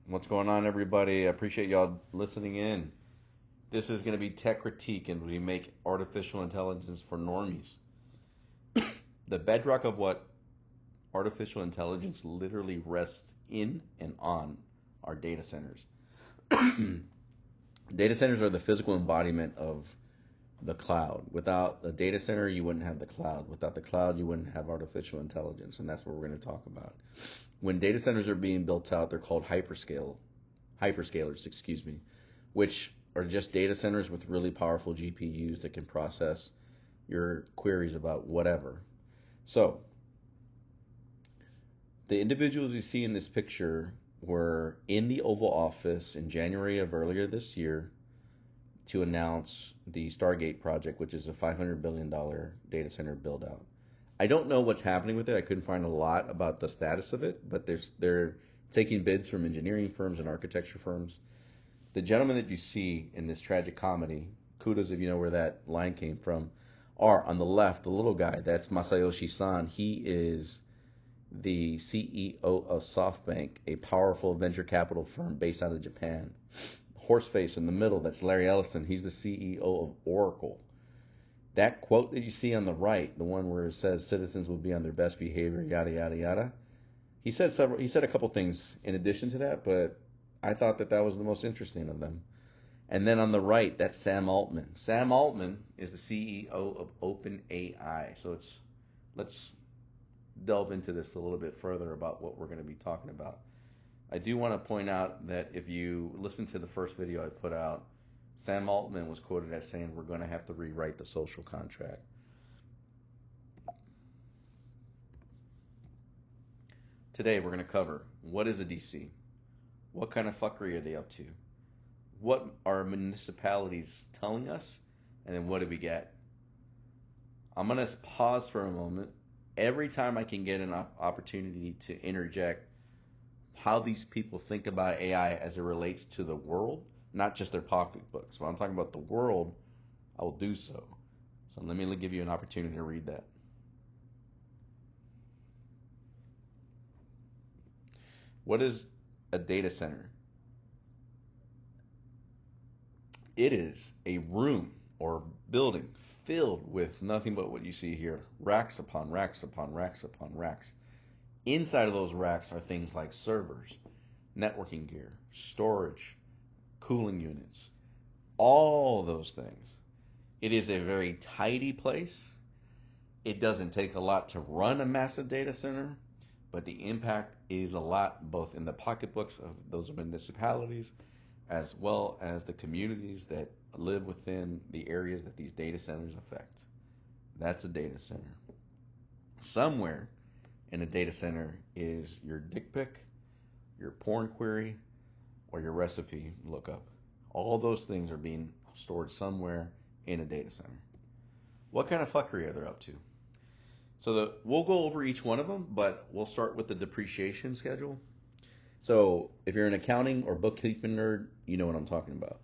What's going on, everybody? I appreciate y'all listening in. This is going to be tech critique, and we make artificial intelligence for normies. The bedrock of what artificial intelligence literally rests in and on are data centers. Data centers are the physical embodiment of the cloud. Without a data center, you wouldn't have the cloud. Without the cloud, you wouldn't have artificial intelligence, and that's what we're going to talk about. When data centers are being built out, they're called hyperscalers, which are just data centers with really powerful GPUs that can process your queries about whatever. So, the individuals you see in this picture were in the Oval Office in January of earlier this year to announce the Stargate project, which is a $500 billion data center build out. I don't know what's happening with it. I couldn't find a lot about the status of it, but they're taking bids from engineering firms and architecture firms. The gentleman that you see in this tragic comedy, kudos if you know where that line came from, are on the left, the little guy, that's Masayoshi Son. He is the CEO of SoftBank, a powerful venture capital firm based out of Japan. Horseface in the middle, that's Larry Ellison. He's the CEO of Oracle. That quote that you see on the right, the one where it says citizens will be on their best behavior, yada yada yada. He said a couple things in addition to that, but I thought that was the most interesting of them. And then on the right, that's Sam Altman. Sam Altman is the CEO of OpenAI. So let's delve into this a little bit further about what we're going to be talking about. I do want to point out that if you listen to the first video I put out, Sam Altman was quoted as saying we're going to have to rewrite the social contract. Today we're going to cover what is a DC, what kind of fuckery are they up to, what are municipalities telling us, and then what do we get? I'm going to pause for a moment every time I can get an opportunity to interject how these people think about AI as it relates to the world, not just their pocketbooks. When I'm talking about the world, I will do so. So let me give you an opportunity to read that. What is a data center? It is a room or building filled with nothing but what you see here. Racks upon racks upon racks upon racks. Inside of those racks are things like servers, networking gear, storage, cooling units, all those things. It is a very tidy place. It doesn't take a lot to run a massive data center, but the impact is a lot both in the pocketbooks of those municipalities as well as the communities that live within the areas that these data centers affect. That's a data center. Somewhere in a data center is your dick pic, your porn query, or your recipe lookup. All those things are being stored somewhere in a data center. What kind of fuckery are they up to? So we'll go over each one of them, but we'll start with the depreciation schedule. So if you're an accounting or bookkeeping nerd, you know what I'm talking about.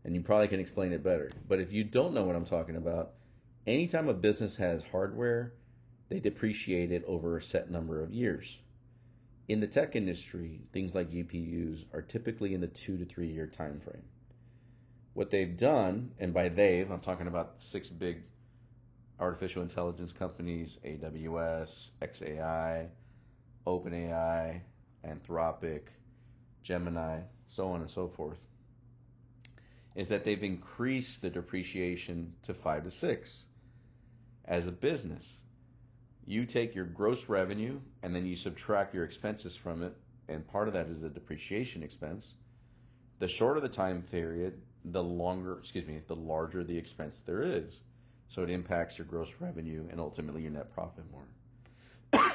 And you probably can explain it better. But if you don't know what I'm talking about, anytime a business has hardware, they depreciate it over a set number of years. In the tech industry, things like GPUs are typically in the 2 to 3 year time frame. What they've done, and by they've, I'm talking about the 6 big artificial intelligence companies, AWS, XAI, OpenAI, Anthropic, Gemini, so on and so forth, is that they've increased the depreciation to 5 to 6. As a business, you take your gross revenue and then you subtract your expenses from it, and part of that is the depreciation expense. The shorter the time period, the larger the expense there is. So it impacts your gross revenue and ultimately your net profit more.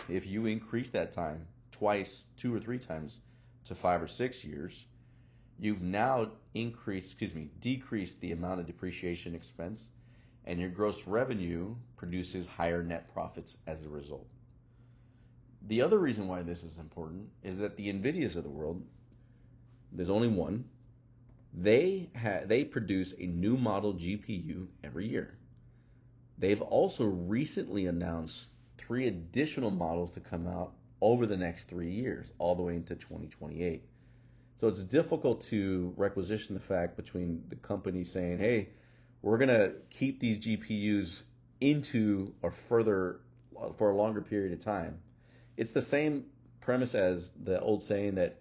If you increase that time twice, 2 or 3 times to 5 or 6 years, you've now decreased the amount of depreciation expense, and your gross revenue produces higher net profits as a result. The other reason why this is important is that the NVIDIAs of the world, there's only one, they produce a new model GPU every year. They've also recently announced 3 additional models to come out over the next 3 years, all the way into 2028. So it's difficult to requisition the fact between the company saying, hey, we're going to keep these GPUs into or further for a longer period of time. It's the same premise as the old saying that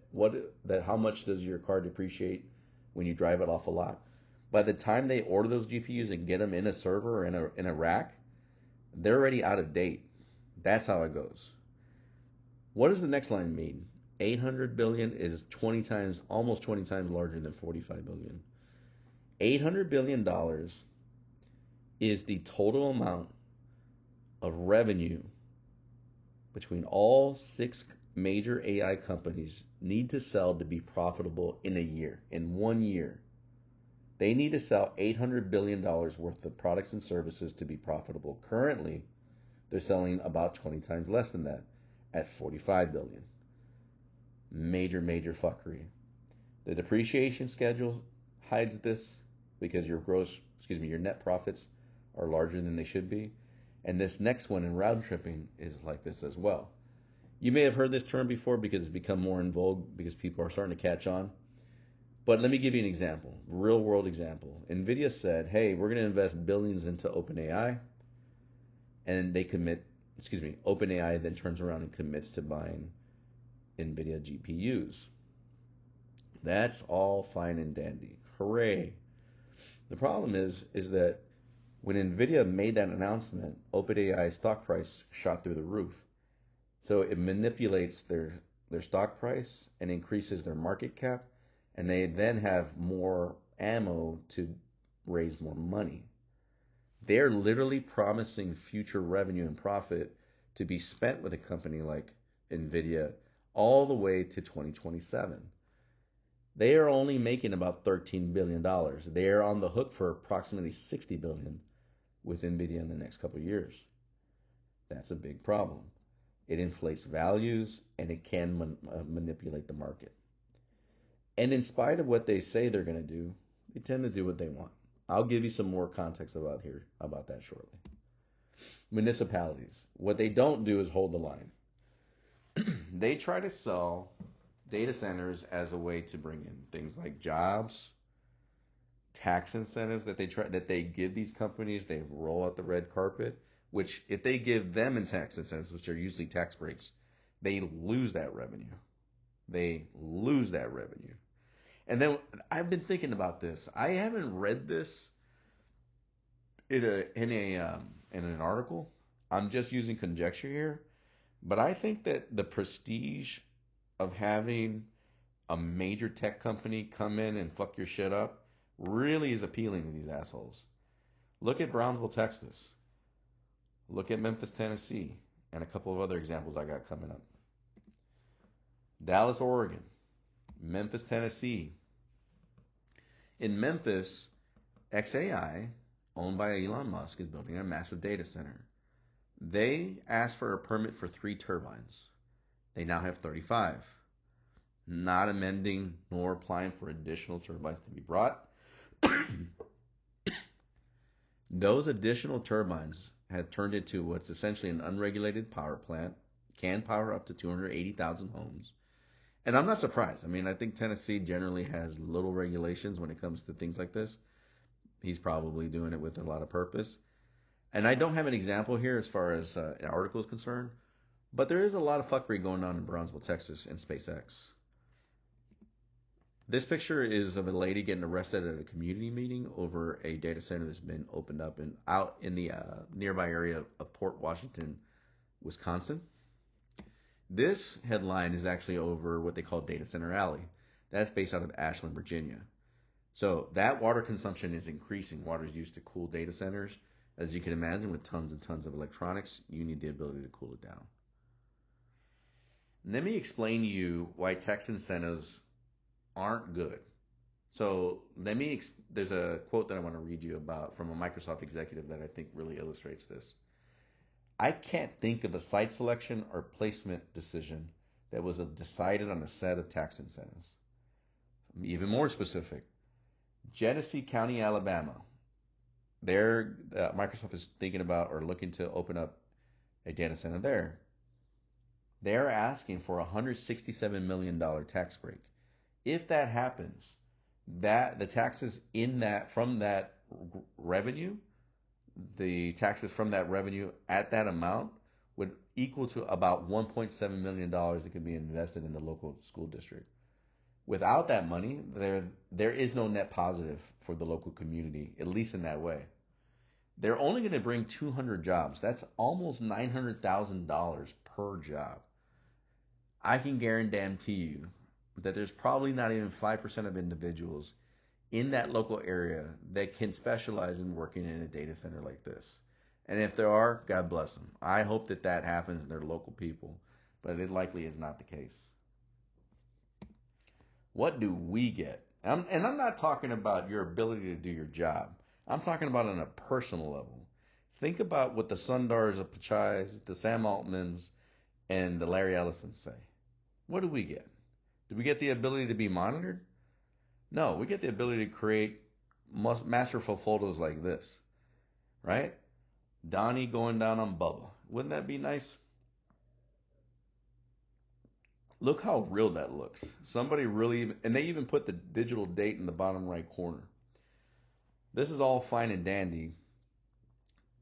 how much does your car depreciate when you drive it off a lot? By the time they order those GPUs and get them in a server or in a rack, they're already out of date. That's how it goes. What does the next line mean? 800 billion is 20 times, almost 20 times larger than 45 billion. $800 billion is the total amount of revenue between all 6 major AI companies need to sell to be profitable in a year, in 1 year. They need to sell $800 billion worth of products and services to be profitable. Currently, they're selling about 20 times less than that at 45 billion. Major fuckery. The depreciation schedule hides this because your net profits are larger than they should be. And this next one in round tripping is like this as well. You may have heard this term before because it's become more in vogue because people are starting to catch on. But let me give you an example, real world example. NVIDIA said, hey, we're going to invest billions into OpenAI. And OpenAI then turns around and commits to buying NVIDIA GPUs. That's all fine and dandy. Hooray. The problem is that when NVIDIA made that announcement, OpenAI's stock price shot through the roof. So it manipulates their stock price and increases their market cap, and they then have more ammo to raise more money. They're literally promising future revenue and profit to be spent with a company like NVIDIA all the way to 2027. They are only making about $13 billion. They are on the hook for approximately $60 billion with NVIDIA in the next couple of years. That's a big problem. It inflates values and it can manipulate the market. And in spite of what they say they're going to do, they tend to do what they want. I'll give you some more context about that shortly. Municipalities. What they don't do is hold the line. They try to sell data centers as a way to bring in things like jobs, tax incentives that they give these companies. They roll out the red carpet, which if they give them in tax incentives, which are usually tax breaks, they lose that revenue. And then I've been thinking about this. I haven't read this in an article. I'm just using conjecture here, but I think that the prestige of having a major tech company come in and fuck your shit up really is appealing to these assholes. Look at Brownsville, Texas. Look at Memphis, Tennessee, and a couple of other examples I got coming up. Dallas, Oregon. Memphis, Tennessee. In Memphis, XAI, owned by Elon Musk, is building a massive data center. They asked for a permit for 3 turbines. They now have 35. Not amending nor applying for additional turbines to be brought. Those additional turbines had turned into what's essentially an unregulated power plant, can power up to 280,000 homes. And I'm not surprised. I mean, I think Tennessee generally has little regulations when it comes to things like this. He's probably doing it with a lot of purpose. And I don't have an example here as far as an article is concerned, but there is a lot of fuckery going on in Brownsville, Texas, and SpaceX. This picture is of a lady getting arrested at a community meeting over a data center that's been opened up out in the nearby area of Port Washington, Wisconsin. This headline is actually over what they call Data Center Alley. That's based out of Ashland, Virginia. So that water consumption is increasing. Water is used to cool data centers. As you can imagine, with tons and tons of electronics, you need the ability to cool it down. Let me explain to you why tax incentives aren't good. So there's a quote that I want to read you about from a Microsoft executive that I think really illustrates this. I can't think of a site selection or placement decision that was decided on a set of tax incentives. Even more specific, Genesee County, Alabama. There, Microsoft is thinking about or looking to open up a data center there. They're asking for a $167 million tax break. If that happens, that the taxes in that from that revenue, the taxes from that revenue at that amount would equal to about $1.7 million that could be invested in the local school district. Without that money, there is no net positive for the local community, at least in that way. They're only going to bring 200 jobs. That's almost $900,000 per job. I can guarantee you that there's probably not even 5% of individuals in that local area that can specialize in working in a data center like this. And if there are, God bless them. I hope that that happens and they're local people, but it likely is not the case. What do we get? And I'm not talking about your ability to do your job. I'm talking about on a personal level. Think about what the Sundars of Pachais, the Sam Altmans, and the Larry Ellisons say. What do we get? Do we get the ability to be monitored? No, we get the ability to create masterful photos like this, right? Donnie going down on Bubba. Wouldn't that be nice? Look how real that looks. Somebody really, and they even put the digital date in the bottom right corner. This is all fine and dandy,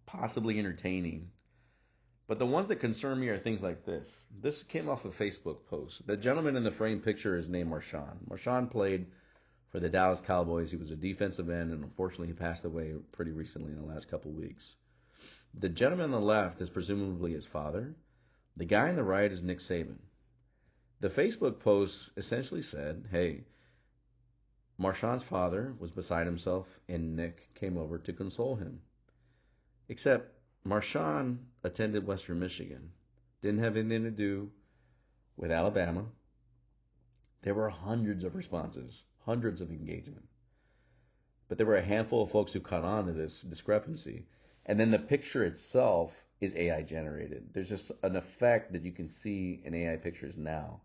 possibly entertaining. But the ones that concern me are things like this. This came off a Facebook post. The gentleman in the frame picture is named Marshawn. Marshawn played for the Dallas Cowboys. He was a defensive end, and unfortunately he passed away pretty recently in the last couple of weeks. The gentleman on the left is presumably his father. The guy on the right is Nick Saban. The Facebook post essentially said, hey, Marshawn's father was beside himself and Nick came over to console him. Except Marshawn attended Western Michigan. Didn't have anything to do with Alabama. There were hundreds of responses, hundreds of engagement. But there were a handful of folks who caught on to this discrepancy. And then the picture itself is AI generated. There's just an effect that you can see in AI pictures now.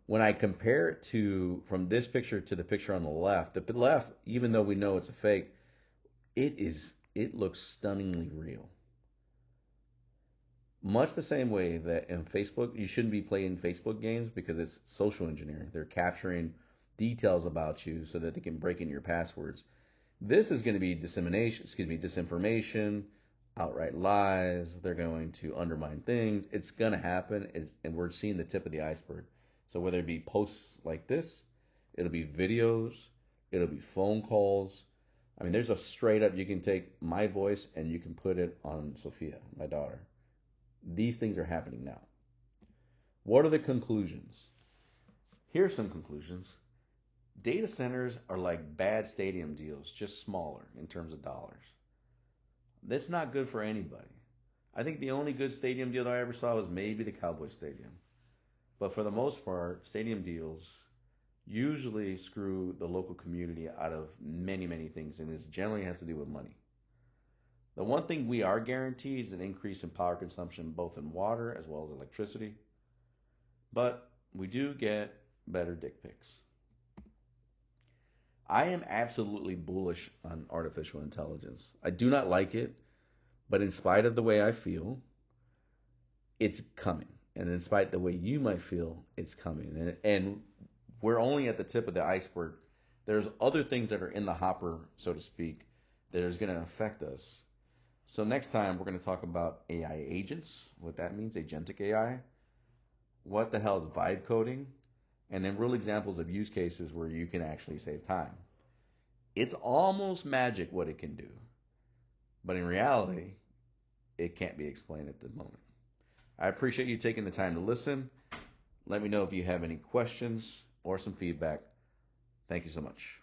When I compare it to from this picture to the picture on the left, even though we know it's a fake, it looks stunningly real. Much the same way that in Facebook, you shouldn't be playing Facebook games because it's social engineering. They're capturing details about you so that they can break in your passwords. This is going to be disinformation, outright lies. They're going to undermine things. It's going to happen, and we're seeing the tip of the iceberg. So whether it be posts like this, it'll be videos, it'll be phone calls. I mean, there's a straight up, you can take my voice and you can put it on Sophia, my daughter. These things are happening now. What are the conclusions? Here's some conclusions. Data centers are like bad stadium deals, just smaller in terms of dollars. That's not good for anybody. I think the only good stadium deal that I ever saw was maybe the Cowboy Stadium. But for the most part, stadium deals usually screw the local community out of many, many things, and it generally has to do with money. The one thing we are guaranteed is an increase in power consumption, both in water as well as electricity. But we do get better dick pics. I am absolutely bullish on artificial intelligence. I do not like it, but in spite of the way I feel, it's coming. And in spite of the way you might feel, it's coming. And we're only at the tip of the iceberg. There's other things that are in the hopper, so to speak, that is going to affect us. So next time we're going to talk about AI agents, what that means, agentic AI. What the hell is vibe coding? And then real examples of use cases where you can actually save time. It's almost magic what it can do. But in reality, it can't be explained at the moment. I appreciate you taking the time to listen. Let me know if you have any questions or some feedback. Thank you so much.